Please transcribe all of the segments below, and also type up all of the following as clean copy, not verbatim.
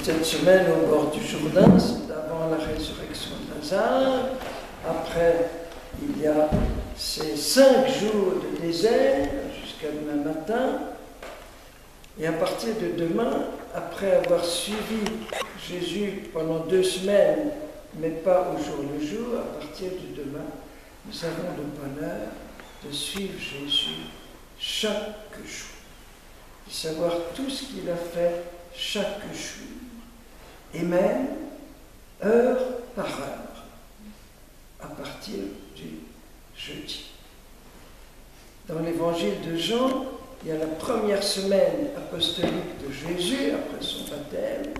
cette semaine au bord du Jourdain, c'est avant la résurrection de Lazare. Après, il y a ces 5 jours de désert jusqu'à demain matin. Et à partir de demain, après avoir suivi Jésus pendant 2 semaines, mais pas au jour le jour, à partir de demain, nous avons le bonheur de suivre Jésus chaque jour, de savoir tout ce qu'il a fait chaque jour, et même heure par heure, à partir du jeudi. Dans l'évangile de Jean, il y a la première semaine apostolique de Jésus, après son baptême,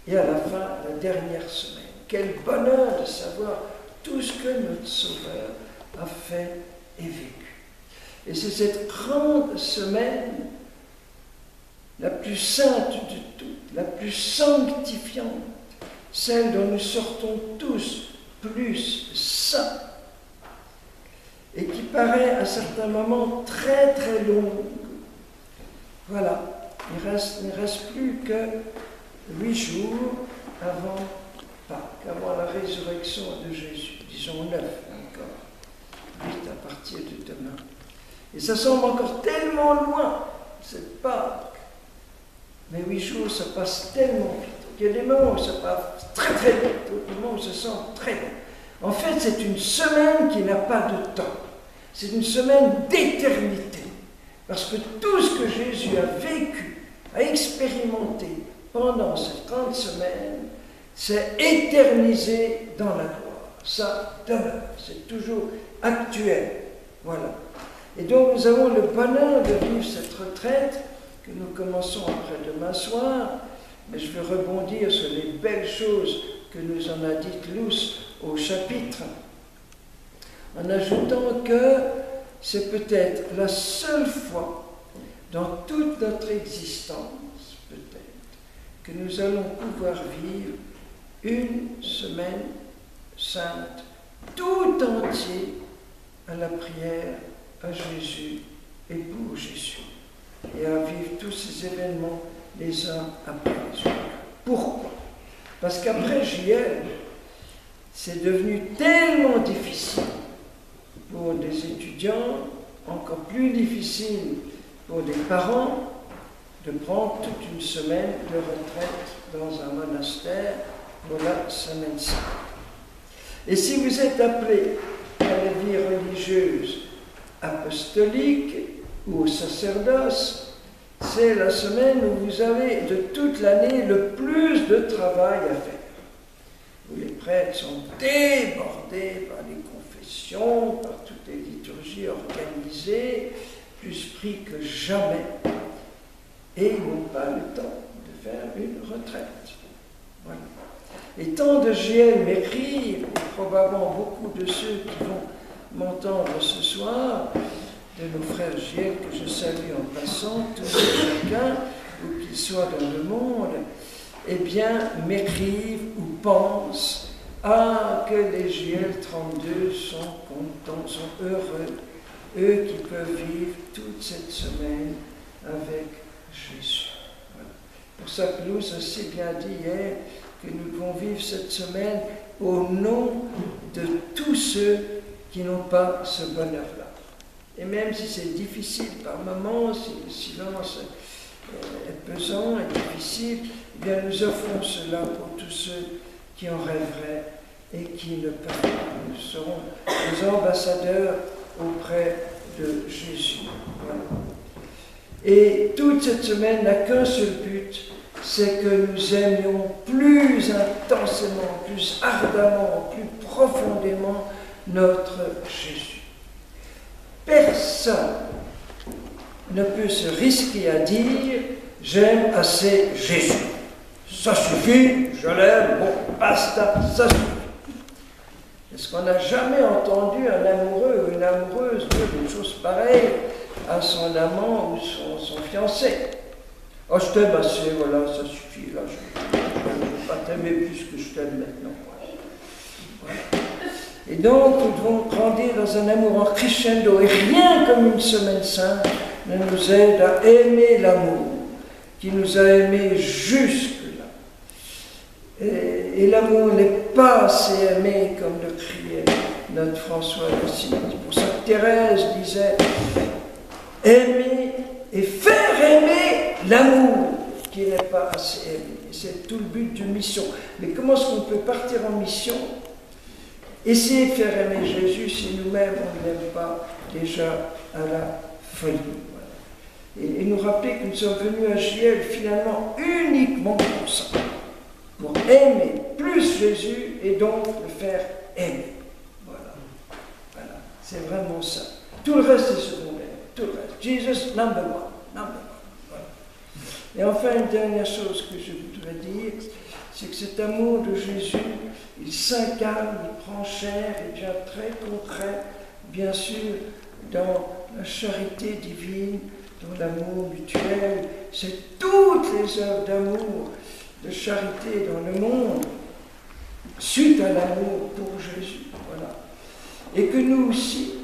et à la fin, la dernière semaine. Quel bonheur de savoir tout ce que notre Sauveur a fait et vécu. Et c'est cette grande semaine, la plus sainte de toutes, la plus sanctifiante, celle dont nous sortons tous plus saints, et qui paraît à certains moments très très longue. Voilà, il ne reste plus que 8 jours avant Pâques, avant la résurrection de Jésus, disons 9 encore, 8 à partir de demain. Et ça semble encore tellement loin, cette Pâques. Mais 8 jours, ça passe tellement vite. Il y a des moments où ça passe très très vite, d'autres moments où ça semble très long. En fait, c'est une semaine qui n'a pas de temps. C'est une semaine d'éternité. Parce que tout ce que Jésus a vécu, a expérimenté pendant ces 30 semaines, c'est éternisé dans la gloire. Ça demeure, c'est toujours actuel. Voilà. Et donc nous avons le bonheur de vivre cette retraite que nous commençons après-demain soir. Mais je veux rebondir sur les belles choses que nous en a dites Luce au chapitre, en ajoutant que c'est peut-être la seule fois dans toute notre existence, peut-être, que nous allons pouvoir vivre une semaine sainte, tout entier à la prière à Jésus et pour Jésus, et à vivre tous ces événements les uns après les autres. Pourquoi? Parce qu'après JL, c'est devenu tellement difficile pour des étudiants, encore plus difficile pour des parents, de prendre toute une semaine de retraite dans un monastère pour la semaine sainte. Et si vous êtes appelé à la vie religieuse apostolique ou au sacerdoce, c'est la semaine où vous avez de toute l'année le plus de travail à faire. Où les prêtres sont débordés par les confessions, par toutes les liturgies organisées, plus pris que jamais, et ils n'ont pas le temps de faire une retraite. Voilà. Et tant de GL m'écrivent, et probablement beaucoup de ceux qui vont m'entendre ce soir, de nos frères GL que je salue en passant, tous et chacun, où qu'ils soient dans le monde, eh bien, m'écrivent ou pensent que les GL 32 sont contents, sont heureux, eux qui peuvent vivre toute cette semaine avec Jésus. Voilà. Pour ça que nous aussi bien dit hier que nous devons vivre cette semaine au nom de tous ceux qui n'ont pas ce bonheur-là. Et même si c'est difficile par moments, si le silence est pesant et difficile, eh bien nous offrons cela pour tous ceux qui en rêveraient et qui ne peuvent pas. Nous serons les ambassadeurs auprès de Jésus. Voilà. Et toute cette semaine n'a qu'un seul but, c'est que nous aimions plus intensément, plus ardemment, plus profondément notre Jésus. Personne ne peut se risquer à dire « j'aime assez Jésus ». Ça suffit, je l'aime, bon, basta, ça suffit. Est-ce qu'on n'a jamais entendu un amoureux ou une amoureuse dire une chose pareille à son amant ou son fiancé? « Oh, je t'aime assez, voilà, ça suffit, là, je ne peux pas t'aimer plus que je t'aime maintenant. » Voilà. Et donc, nous devons grandir dans un amour en crescendo, et rien comme une semaine sainte ne nous aide à aimer l'amour qui nous a aimés jusque-là. Et l'amour n'est pas assez aimé comme le criait notre François d'Assise. C'est pour ça que Thérèse disait aimer et faire aimer l'amour qui n'est pas assez aimé. Et c'est tout le but d'une mission. Mais comment est-ce qu'on peut partir en mission, essayer de faire aimer Jésus si nous-mêmes on ne l'aime pas déjà à la folie? Voilà. Et nous rappeler que nous sommes venus à JL finalement uniquement pour ça. Pour aimer plus Jésus et donc le faire aimer. Voilà. Voilà. C'est vraiment ça. Tout le reste est secondaire. Tout le reste. Jesus, number one. Number one. Voilà. Et enfin, une dernière chose que je voudrais dire, c'est que cet amour de Jésus, il s'incarne, il prend chair et devient très concret, bien sûr, dans la charité divine, dans l'amour mutuel. C'est toutes les œuvres d'amour, de charité dans le monde, suite à l'amour pour Jésus. Voilà. Et que nous aussi,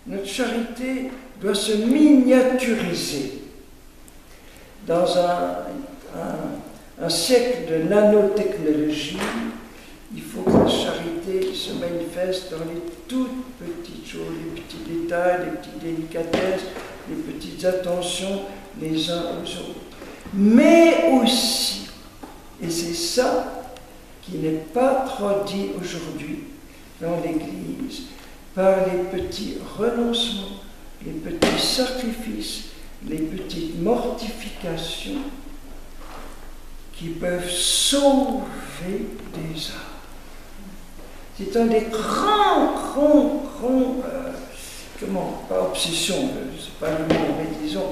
notre charité doit se miniaturiser dans un siècle de nanotechnologie. Il faut que la charité se manifeste dans les toutes petites choses, les petits détails, les petites délicatesses, les petites attentions les uns aux autres. Mais aussi, et c'est ça qui n'est pas trop dit aujourd'hui dans l'Église, par les petits renoncements, les petits sacrifices, les petites mortifications qui peuvent sauver des âmes. C'est un des grands, pas obsession, c'est pas le mot, mais disons,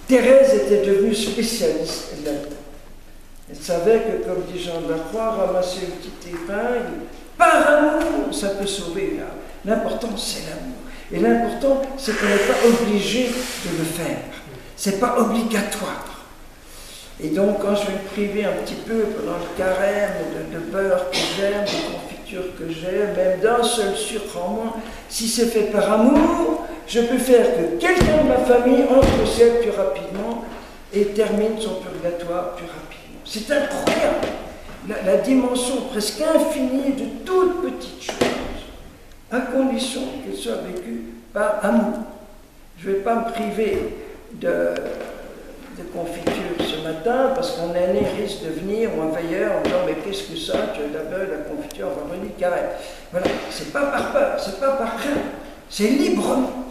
Thérèse était devenue spécialiste là-dedans. Elle savait que, comme dit Jean de la Croix, ramasser une petite épingle, par amour, ça peut sauver une âme. L'important, c'est l'amour. Et l'important, c'est qu'on n'est pas obligé de le faire. C'est pas obligatoire. Et donc, quand je vais me priver un petit peu pendant le carême de beurre que j'aime, de confiture que j'aime, même d'un seul sucre en moins, si c'est fait par amour, je peux faire que quelqu'un de ma famille entre au ciel plus rapidement et termine son purgatoire plus rapidement. C'est incroyable, la dimension presque infinie de toutes petites choses, à condition qu'elles soient vécues par amour. Je ne vais pas me priver de confiture ce matin parce qu'un aîné risque de venir ou un veilleur en disant mais qu'est-ce que ça, tu as de la beurre, de la confiture vendredi carême. Voilà, c'est pas par peur, c'est pas par crainte, c'est librement,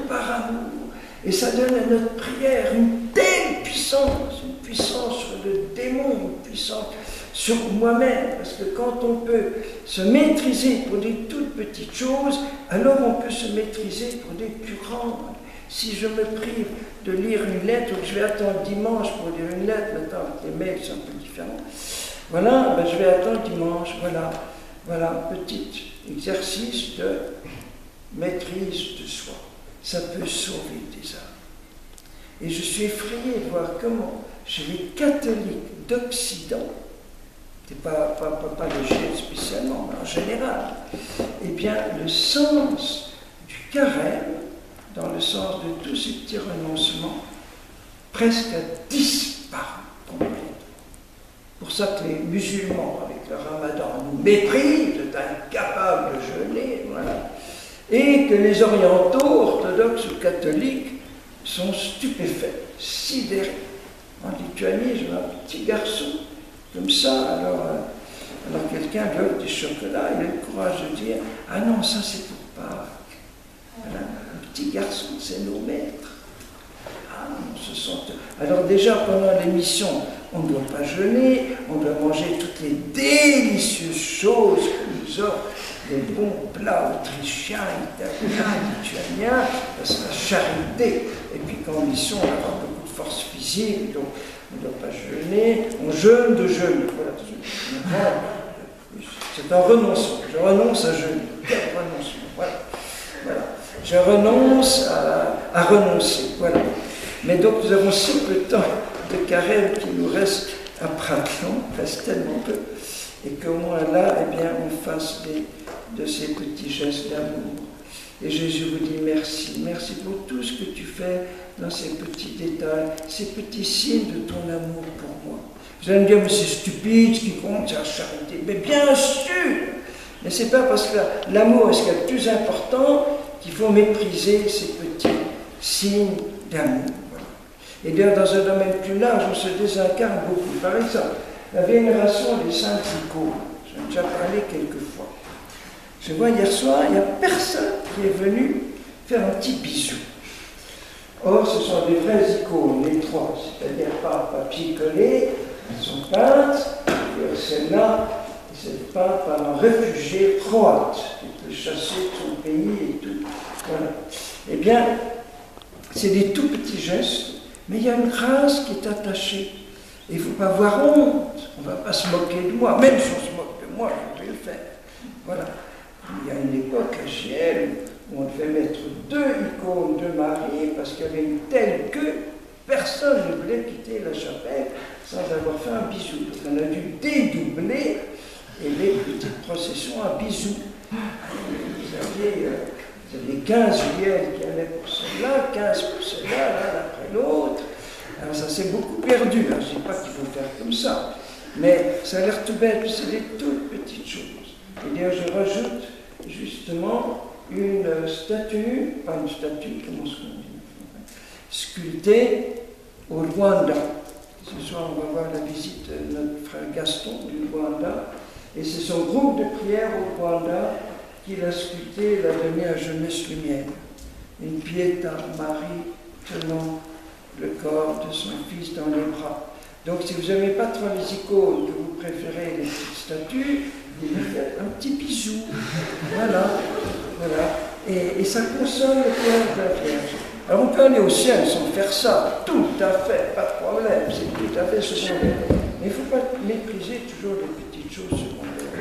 par amour. Et ça donne à notre prière une telle puissance, une puissance sur le démon, une puissance sur moi-même, parce que quand on peut se maîtriser pour des toutes petites choses, alors on peut se maîtriser pour des plus grandes. Si je me prive de lire une lettre, ou que je vais attendre dimanche pour lire une lettre, maintenant avec les mails c'est un peu différent, voilà, je vais attendre dimanche, voilà, petit exercice de maîtrise de soi. Ça peut sauver des âmes. Et je suis effrayé de voir comment chez les catholiques d'Occident, c'est pas le GIEC spécialement, mais en général, eh bien, le sens du carême, dans le sens de tous ces petits renoncements, presque a disparu complètement. Pour ça que les musulmans, avec le ramadan, nous méprisent, incapables de jeûner, voilà. Et que les orientaux, orthodoxes ou catholiques, sont stupéfaits, sidérés. En Lituanie, j'ai un petit garçon, comme ça, alors quelqu'un lui offre des chocolats, il a le courage de dire « Ah non, ça c'est pour Pâques. » Voilà, un petit garçon, c'est nos maîtres. Ah non, ce sont... Alors déjà, pendant l'émission, on ne doit pas jeûner, on doit manger toutes les délicieuses choses que nous offrent les bons plats autrichiens, italiens, lituaniens, parce que la charité. Et puis qu'en mission, on a beaucoup de force physique, donc on ne doit pas jeûner, on jeûne de jeûne. Voilà. C'est un renoncement. Je renonce à jeûner. Quel renoncement. Voilà. Je renonce à renoncer. Voilà. Mais donc nous avons si peu de temps de carême qui nous reste à Pratelan, reste tellement peu, et qu'au moins là, eh bien, on fasse de ces petits gestes d'amour Et Jésus vous dit merci. Merci pour tout ce que tu fais dans ces petits détails, ces petits signes de ton amour pour moi. Vous allez me dire, mais c'est stupide, ce qui compte, c'est la charité. Mais bien sûr! Mais c'est pas parce que l'amour est ce qu'il y a de plus important qu'il faut mépriser ces petits signes d'amour. Voilà. Et bien, dans un domaine plus large, on se désincarne beaucoup. Par exemple, la vénération des saintes icônes. J'en ai déjà parlé quelques fois. Je vois hier soir, il n'y a personne qui est venu faire un petit bisou. Or, ce sont des vraies icônes, les trois, c'est-à-dire pas papier collé, elles sont peintes, et celle-là, c'est peinte par un réfugié croate qui peut chasser de son pays et tout. Voilà. Eh bien, c'est des tout petits gestes, mais il y a une grâce qui est attachée. Et il ne faut pas avoir honte, on ne va pas se moquer de moi, même si on se moque de moi, je vais le faire. Voilà. Il y a une époque à Giel où on devait mettre 2 icônes de Marie parce qu'il y avait une telle queue, personne ne voulait quitter la chapelle sans avoir fait un bisou. Donc on a dû dédoubler et les petites processions à bisous. Vous aviez 15 Giel qui allaient pour celle-là, 15 pour celle-là, l'un après l'autre. Alors ça s'est beaucoup perdu, hein. Je ne dis pas qu'il faut faire comme ça, mais ça a l'air tout bête, c'est des toutes petites choses. Et d'ailleurs je rajoute justement une statue, pas une statue, comment est-ce qu'on dit, sculptée au Rwanda. Ce soir on va voir la visite de notre frère Gaston du Rwanda, et c'est son groupe de prière au Rwanda qui l'a sculptée et l'a donné à Jeunesse Lumière. Une Pietà Marie tenant le corps de son fils dans les bras. Donc si vous n'aimez pas trop les icônes, que vous préférez les petites statues, vous lui faites un petit bisou. Voilà. Et ça consomme le cœur de la Vierge. Alors on peut aller au ciel sans faire ça, tout à fait, pas de problème, c'est tout à fait secondaire. Mais il ne faut pas mépriser toujours les petites choses secondaires.